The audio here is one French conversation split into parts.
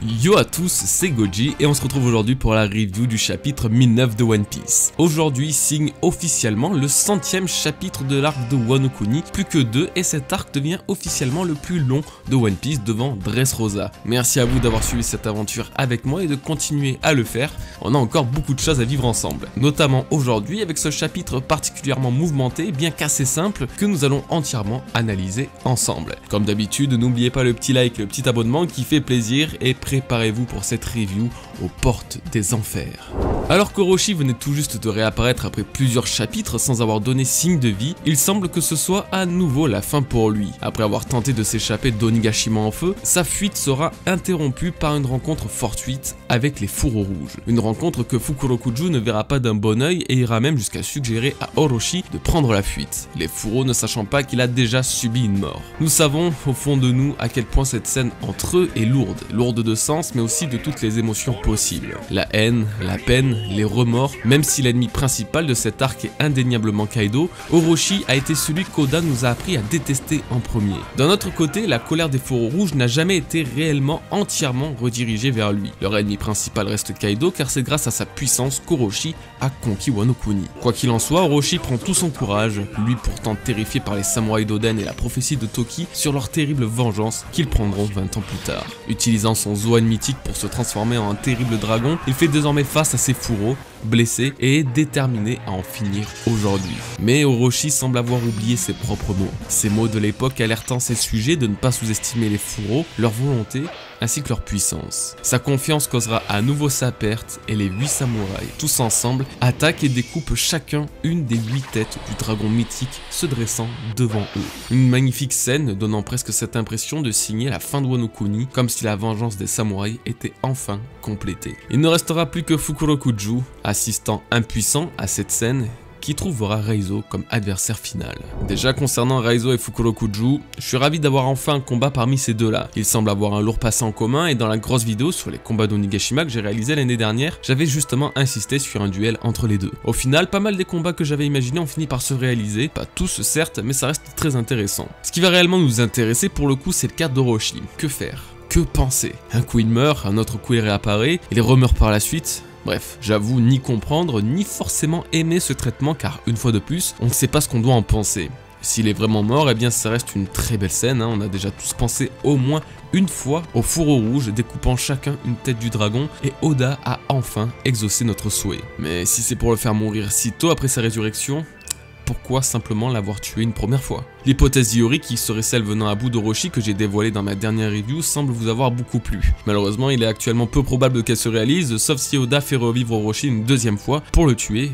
Yo à tous, c'est Goji et on se retrouve aujourd'hui pour la review du chapitre 1009 de One Piece. Aujourd'hui signe officiellement le 100e chapitre de l'arc de Wano Kuni, plus que 2 et cet arc devient officiellement le plus long de One Piece devant Dressrosa. Merci à vous d'avoir suivi cette aventure avec moi et de continuer à le faire, on a encore beaucoup de choses à vivre ensemble. Notamment aujourd'hui avec ce chapitre particulièrement mouvementé, bien qu'assez simple, que nous allons entièrement analyser ensemble. Comme d'habitude, n'oubliez pas le petit like et le petit abonnement qui fait plaisir et préparez-vous pour cette review aux portes des enfers. Alors qu'Orochi venait tout juste de réapparaître après plusieurs chapitres sans avoir donné signe de vie, il semble que ce soit à nouveau la fin pour lui. Après avoir tenté de s'échapper d'Onigashima en feu, sa fuite sera interrompue par une rencontre fortuite avec les fourreaux rouges. Une rencontre que Fukurokuju ne verra pas d'un bon œil et ira même jusqu'à suggérer à Orochi de prendre la fuite, les fourreaux ne sachant pas qu'il a déjà subi une mort. Nous savons au fond de nous à quel point cette scène entre eux est lourde de sens mais aussi de toutes les émotions possibles. La haine, la peine, les remords, même si l'ennemi principal de cet arc est indéniablement Kaido, Orochi a été celui qu'Oda nous a appris à détester en premier. D'un autre côté, la colère des fourreaux rouges n'a jamais été réellement entièrement redirigée vers lui. Leur ennemi principal reste Kaido car c'est grâce à sa puissance qu'Orochi a conquis Wano Kuni. Quoi qu'il en soit, Orochi prend tout son courage, lui pourtant terrifié par les samouraïs d'Oden et la prophétie de Toki sur leur terrible vengeance qu'ils prendront 20 ans plus tard. Utilisant son Zoan mythique pour se transformer en un terrible dragon, il fait désormais face à ses fourreaux, blessé et est déterminé à en finir aujourd'hui. Mais Orochi semble avoir oublié ses propres mots. Ces mots de l'époque alertant ses sujets de ne pas sous-estimer les fourreaux, leur volonté, ainsi que leur puissance. Sa confiance causera à nouveau sa perte et les 8 samouraïs, tous ensemble, attaquent et découpent chacun une des 8 têtes du dragon mythique se dressant devant eux. Une magnifique scène donnant presque cette impression de signer la fin de Wano Kuni, comme si la vengeance des samouraïs était enfin complétée. Il ne restera plus que Fukurokuju, assistant impuissant à cette scène, qui trouvera Reizo comme adversaire final. Déjà concernant Reizo et Fukurokuju, je suis ravi d'avoir enfin un combat parmi ces deux-là. Ils semblent avoir un lourd passé en commun et dans la grosse vidéo sur les combats d'Onigashima que j'ai réalisé l'année dernière, j'avais justement insisté sur un duel entre les deux. Au final, pas mal des combats que j'avais imaginés ont fini par se réaliser, pas tous certes, mais ça reste très intéressant. Ce qui va réellement nous intéresser pour le coup, c'est le cas d'Orochi. Que faire? Que penser? Un coup il meurt, un autre coup il réapparaît, il remeurt par la suite. Bref, j'avoue ni comprendre, ni forcément aimer ce traitement car une fois de plus, on ne sait pas ce qu'on doit en penser. S'il est vraiment mort, eh bien ça reste une très belle scène, on a déjà tous pensé au moins une fois aux fourreaux rouges découpant chacun une tête du dragon et Oda a enfin exaucé notre souhait. Mais si c'est pour le faire mourir si tôt après sa résurrection, pourquoi simplement l'avoir tué une première fois? L'hypothèse d'Iori, qui serait celle venant à bout d'Orochi que j'ai dévoilée dans ma dernière review, semble vous avoir beaucoup plu. Malheureusement, il est actuellement peu probable qu'elle se réalise, sauf si Oda fait revivre Orochi une deuxième fois pour le tuer,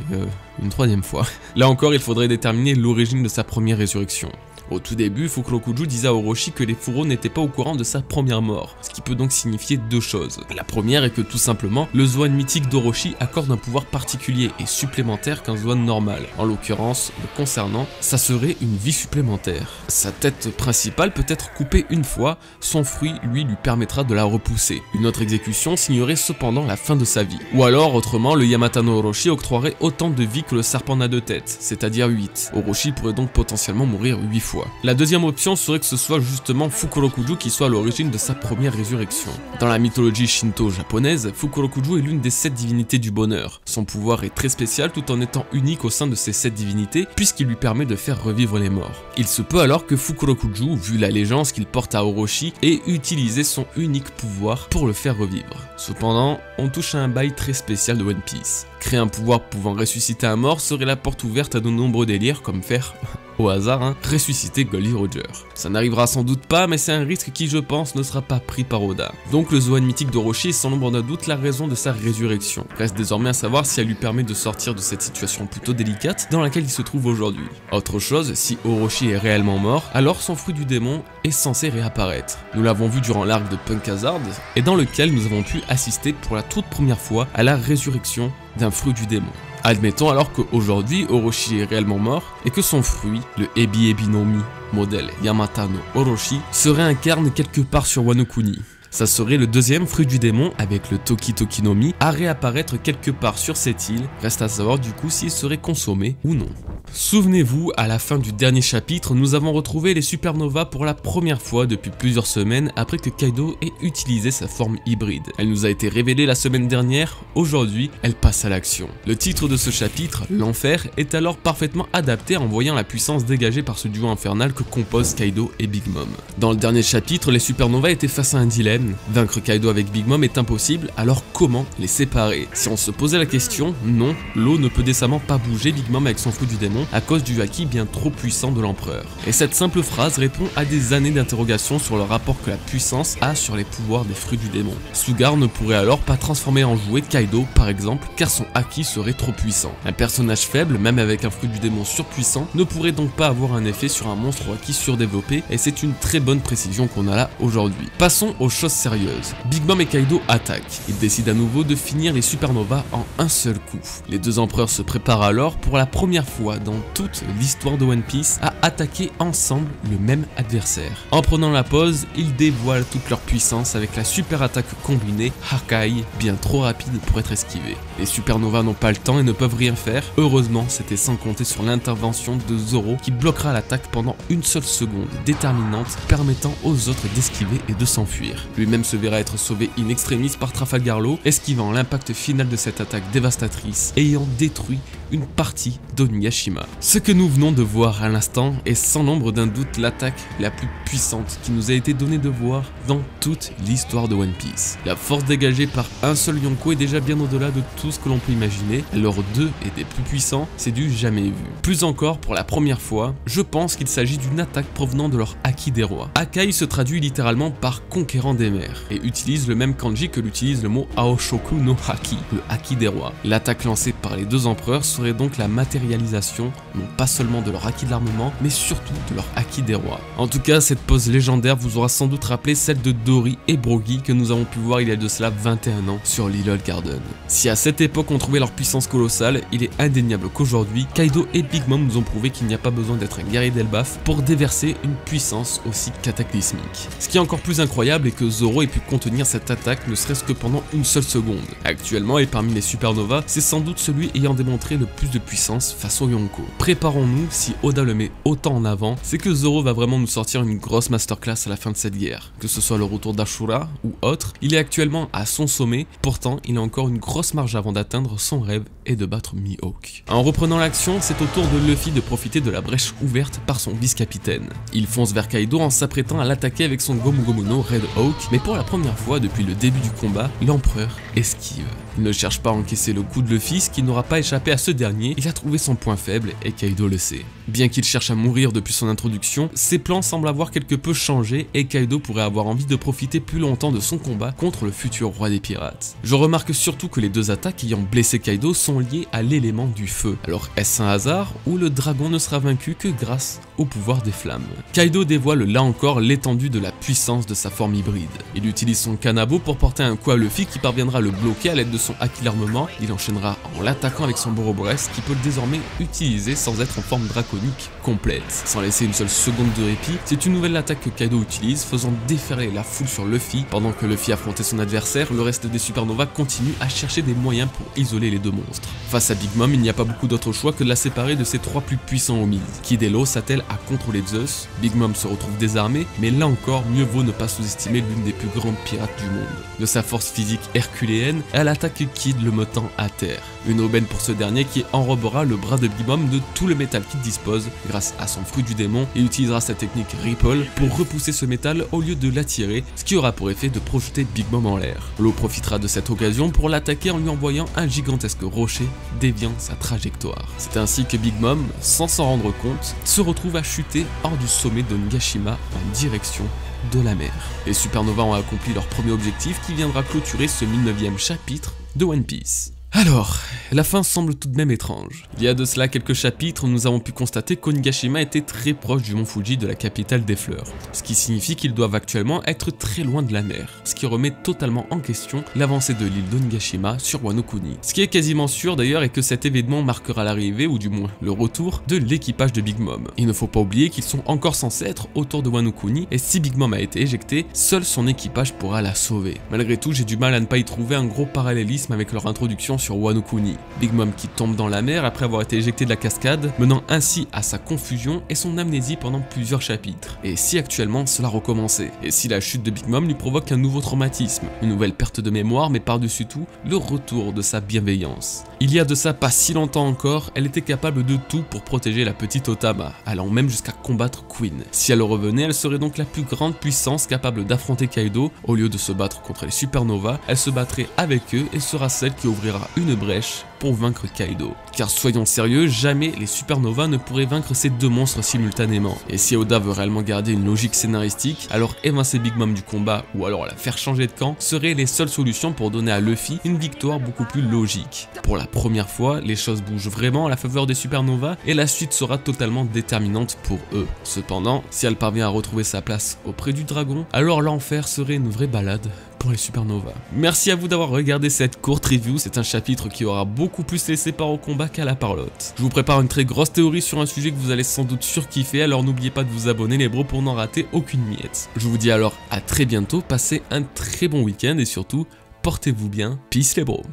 une troisième fois. Là encore, il faudrait déterminer l'origine de sa première résurrection. Au tout début, Fukurokuju disait à Orochi que les fourreaux n'étaient pas au courant de sa première mort, ce qui peut donc signifier deux choses. La première est que tout simplement, le Zoan mythique d'Orochi accorde un pouvoir particulier et supplémentaire qu'un Zoan normal. En l'occurrence, le concernant, ça serait une vie supplémentaire. Sa tête principale peut être coupée une fois, son fruit lui permettra de la repousser. Une autre exécution signerait cependant la fin de sa vie. Ou alors, autrement, le Yamata no Orochi octroierait autant de vie que le serpent n'a de tête, c'est-à-dire 8. Orochi pourrait donc potentiellement mourir 8 fois. La deuxième option serait que ce soit justement Fukurokuju qui soit à l'origine de sa première résurrection. Dans la mythologie shinto japonaise, Fukurokuju est l'une des 7 divinités du bonheur. Son pouvoir est très spécial tout en étant unique au sein de ces 7 divinités puisqu'il lui permet de faire revivre les morts. Il se peut alors que Fukurokuju, vu l'allégeance qu'il porte à Orochi, ait utilisé son unique pouvoir pour le faire revivre. Cependant, on touche à un bail très spécial de One Piece. Créer un pouvoir pouvant ressusciter un mort serait la porte ouverte à de nombreux délires comme faire au hasard, ressusciter Goldie Roger. Ça n'arrivera sans doute pas, mais c'est un risque qui, je pense, ne sera pas pris par Oda. Donc le Zoan mythique d'Orochi est sans l'ombre d'un doute la raison de sa résurrection. Reste désormais à savoir si elle lui permet de sortir de cette situation plutôt délicate dans laquelle il se trouve aujourd'hui. Autre chose, si Orochi est réellement mort, alors son fruit du démon est censé réapparaître. Nous l'avons vu durant l'arc de Punk Hazard, et dans lequel nous avons pu assister pour la toute première fois à la résurrection d'un fruit du démon. Admettons alors qu'aujourd'hui Orochi est réellement mort et que son fruit, le Ebi Ebi no Mi, modèle Yamata no Orochi, se réincarne quelque part sur Wano Kuni. Ça serait le deuxième fruit du démon avec le Toki Toki no Mi à réapparaître quelque part sur cette île, reste à savoir du coup s'il serait consommé ou non. Souvenez-vous, à la fin du dernier chapitre, nous avons retrouvé les supernovas pour la première fois depuis plusieurs semaines après que Kaido ait utilisé sa forme hybride. Elle nous a été révélée la semaine dernière, aujourd'hui elle passe à l'action. Le titre de ce chapitre, l'enfer, est alors parfaitement adapté en voyant la puissance dégagée par ce duo infernal que composent Kaido et Big Mom. Dans le dernier chapitre, les supernovas étaient face à un dilemme, vaincre Kaido avec Big Mom est impossible, alors comment les séparer? Si on se posait la question, non, l'eau ne peut décemment pas bouger Big Mom avec son fruit du démon à cause du haki bien trop puissant de l'empereur. Et cette simple phrase répond à des années d'interrogation sur le rapport que la puissance a sur les pouvoirs des fruits du démon. Sugar ne pourrait alors pas transformer en jouet Kaido par exemple car son haki serait trop puissant. Un personnage faible, même avec un fruit du démon surpuissant, ne pourrait donc pas avoir un effet sur un monstre au haki surdéveloppé et c'est une très bonne précision qu'on a là aujourd'hui. Passons aux choses sérieuses. Big Mom et Kaido attaquent. Ils décident à nouveau de finir les supernovas en un seul coup. Les deux empereurs se préparent alors pour la première fois dans toute l'histoire de One Piece à attaquer ensemble le même adversaire. En prenant la pause, ils dévoilent toute leur puissance avec la super attaque combinée Hakai, bien trop rapide pour être esquivée. Les supernovas n'ont pas le temps et ne peuvent rien faire. Heureusement, c'était sans compter sur l'intervention de Zoro qui bloquera l'attaque pendant une seule seconde, déterminante, permettant aux autres d'esquiver et de s'enfuir. Lui-même se verra être sauvé in extremis par Trafalgar Law, esquivant l'impact final de cette attaque dévastatrice, ayant détruit une partie d'Onigashima. Ce que nous venons de voir à l'instant est sans l'ombre d'un doute l'attaque la plus puissante qui nous a été donnée de voir dans toute l'histoire de One Piece. La force dégagée par un seul Yonko est déjà bien au-delà de tout ce que l'on peut imaginer, alors deux et des plus puissants, c'est du jamais vu. Plus encore, pour la première fois, je pense qu'il s'agit d'une attaque provenant de leur haki des rois. Hakai se traduit littéralement par conquérant des mers et utilise le même kanji que l'utilise le mot Aoshoku no Haki, le haki des rois. L'attaque lancée par les deux empereurs serait donc la matérialisation, non pas seulement de leur haki de l'armement, mais surtout de leur haki des rois. En tout cas, cette pose légendaire vous aura sans doute rappelé celle de Dory et Brogy que nous avons pu voir il y a de cela 21 ans sur Lilol Garden. Si à cette époque on trouvait leur puissance colossale, il est indéniable qu'aujourd'hui, Kaido et Big Mom nous ont prouvé qu'il n'y a pas besoin d'être un guerrier d'Elbaf pour déverser une puissance aussi cataclysmique. Ce qui est encore plus incroyable est que Zoro ait pu contenir cette attaque ne serait-ce que pendant une seule seconde. Actuellement, et parmi les supernovas, c'est sans doute celui ayant démontré le plus de puissance face au Yonko. Préparons-nous, si Oda le met autant en avant, c'est que Zoro va vraiment nous sortir une grosse masterclass à la fin de cette guerre. Que ce soit le retour d'Ashura ou autre, il est actuellement à son sommet, pourtant il a encore une grosse marge avant d'atteindre son rêve et de battre Mihawk. En reprenant l'action, c'est au tour de Luffy de profiter de la brèche ouverte par son vice-capitaine. Il fonce vers Kaido en s'apprêtant à l'attaquer avec son Gomu Gomu no Red Hawk, mais pour la première fois depuis le début du combat, l'empereur esquive. Il ne cherche pas à encaisser le coup de Luffy, ce qui n'aura pas échappé à ce dernier, il a trouvé son point faible et Kaido le sait. Bien qu'il cherche à mourir depuis son introduction, ses plans semblent avoir quelque peu changé et Kaido pourrait avoir envie de profiter plus longtemps de son combat contre le futur roi des pirates. Je remarque surtout que les deux attaques ayant blessé Kaido sont liées à l'élément du feu. Alors est-ce un hasard ou le dragon ne sera vaincu que grâce au pouvoir des flammes? Kaido dévoile là encore l'étendue de la puissance de sa forme hybride. Il utilise son kanabo pour porter un coup à Luffy qui parviendra à le bloquer à l'aide de son haki d'armement. Il enchaînera en l'attaquant avec son Borobresse qui peut désormais utiliser sans être en forme draconique complète. Sans laisser une seule seconde de répit, c'est une nouvelle attaque que Kaido utilise, faisant déferler la foule sur Luffy. Pendant que Luffy affrontait son adversaire, le reste des supernovas continue à chercher des moyens pour isoler les deux monstres. Face à Big Mom, il n'y a pas beaucoup d'autre choix que de la séparer de ses trois plus puissants homies. Kid et Law s'attellent à contrôler Zeus, Big Mom se retrouve désarmée, mais là encore, mieux vaut ne pas sous-estimer l'une des plus grandes pirates du monde. De sa force physique herculéenne, elle attaque Kid le mettant à terre. Une aubaine pour ce dernier qui enrobera le bras de Big Mom de tout le métal qu'il dispose grâce à son fruit du démon et utilisera sa technique Ripple pour repousser ce métal au lieu de l'attirer, ce qui aura pour effet de projeter Big Mom en l'air. Law profitera de cette occasion pour l'attaquer en lui envoyant un gigantesque rocher déviant sa trajectoire. C'est ainsi que Big Mom, sans s'en rendre compte, se retrouve à chuter hors du sommet de Nagashima en direction de la mer. Les supernovas ont accompli leur premier objectif qui viendra clôturer ce 1009e chapitre de One Piece. Alors, la fin semble tout de même étrange. Il y a de cela quelques chapitres, nous avons pu constater qu'Onigashima était très proche du mont Fuji, de la capitale des fleurs, ce qui signifie qu'ils doivent actuellement être très loin de la mer, ce qui remet totalement en question l'avancée de l'île d'Onigashima sur Wano Kuni. Ce qui est quasiment sûr d'ailleurs est que cet événement marquera l'arrivée, ou du moins le retour, de l'équipage de Big Mom. Il ne faut pas oublier qu'ils sont encore censés être autour de Wano Kuni, et si Big Mom a été éjecté, seul son équipage pourra la sauver. Malgré tout, j'ai du mal à ne pas y trouver un gros parallélisme avec leur introduction sur Wano Kuni. Big Mom qui tombe dans la mer après avoir été éjecté de la cascade, menant ainsi à sa confusion et son amnésie pendant plusieurs chapitres. Et si actuellement cela recommençait? Et si la chute de Big Mom lui provoque un nouveau traumatisme, une nouvelle perte de mémoire, mais par-dessus tout, le retour de sa bienveillance? Il y a de ça pas si longtemps encore, elle était capable de tout pour protéger la petite Otama, allant même jusqu'à combattre Queen. Si elle revenait, elle serait donc la plus grande puissance capable d'affronter Kaido. Au lieu de se battre contre les supernovas, elle se battrait avec eux et sera celle qui ouvrira une brèche pour vaincre Kaido. Car soyons sérieux, jamais les supernovas ne pourraient vaincre ces deux monstres simultanément. Et si Oda veut réellement garder une logique scénaristique, alors évincer Big Mom du combat ou alors la faire changer de camp seraient les seules solutions pour donner à Luffy une victoire beaucoup plus logique. Pour la première fois, les choses bougent vraiment à la faveur des supernovas et la suite sera totalement déterminante pour eux. Cependant, si elle parvient à retrouver sa place auprès du dragon, alors l'enfer serait une vraie balade pour les supernovas. Merci à vous d'avoir regardé cette courte review, c'est un chapitre qui aura beaucoup plus laissé part au combat qu'à la parlotte. Je vous prépare une très grosse théorie sur un sujet que vous allez sans doute surkiffer, alors n'oubliez pas de vous abonner les bros pour n'en rater aucune miette. Je vous dis alors à très bientôt, passez un très bon week-end et surtout, portez-vous bien, peace les bros.